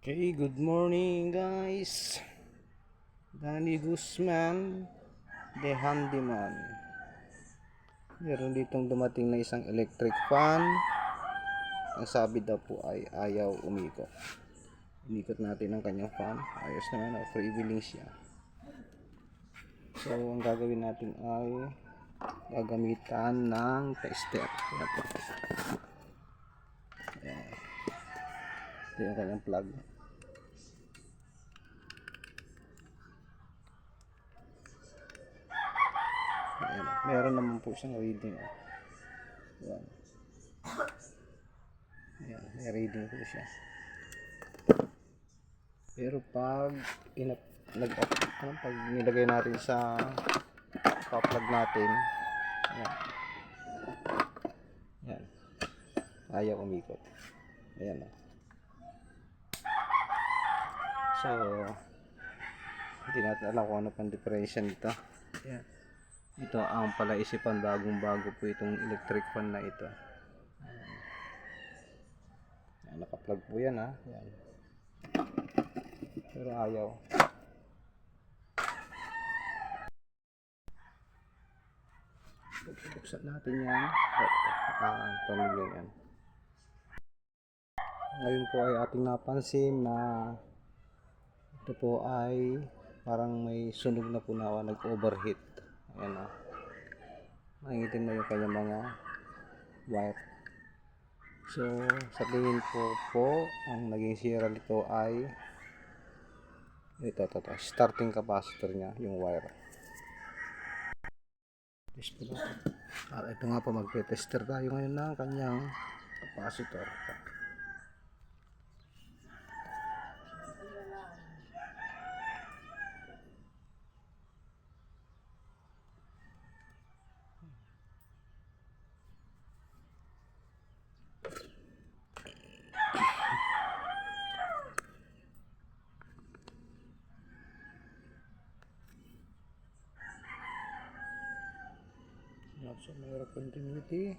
Okay, good morning guys. Danny Guzman, the handyman. Meron ditong dumating na isang electric fan. Ang sabi daw po ay ayaw umikot. Inikot natin ang kanyang fan. Ayos naman, freewheeling siya. So, ang gagawin natin ay gagamitan ng tester. Ayan. Ito yung kanyang plug. Ayan. Meron naman po siyang reading. Ayan. Ayan, may reading po siya. Pero pag pag nilagay natin sa pa-plug natin, ayan. Ayan. Ayaw umikot. Ayan. So, hindi natin alam kung ano pang diferensya nito. Ayan. Ito ang palaisipan, bagong bago po itong electric fan na ito. Ayan, naka-plug po yan ha. Ayan. Pero ayaw. Buksan natin yan. Tuloy yan. Ngayon po ay ating napansin na ito po ay parang may sunog na po na nag-overheat. Ayan o. Nangitin na yung kanyang mga wire. So, sa tingin po ang naging sira nito ay ito, starting capacitor niya, yung wire. Ito nga po, magpe-tester tayo ngayon ng kanyang capacitor. So, mayroon continuity.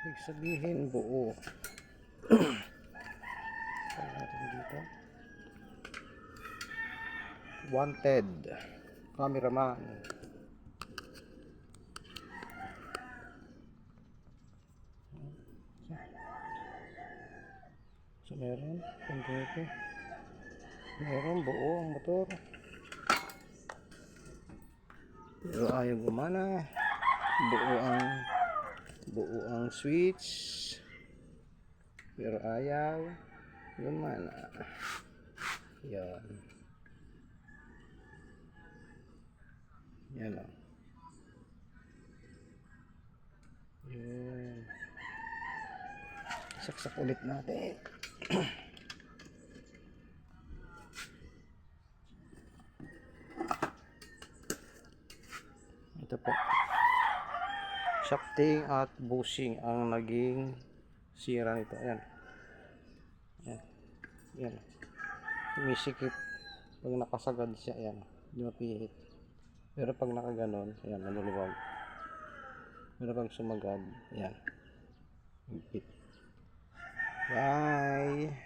Ibig sabihin buo. Kaya natin dito. Wanted cameraman. So, meron continuity. Meron buo ang motor. Pero ayaw gumana. Buo ang switch. Pero ayaw gumana. Yan. Yan o. Yun. Saksak ulit natin. Ito po. Shafting at bushing ang naging sira nito. Ayan. Ayan. Ayan. Tumisikip. Pag nakasagad siya, ayan. Hindi mapihit. Pero pag nakaganon, ayan, maluluwag. Pero pag sumagad, ayan. Higpit. Bye!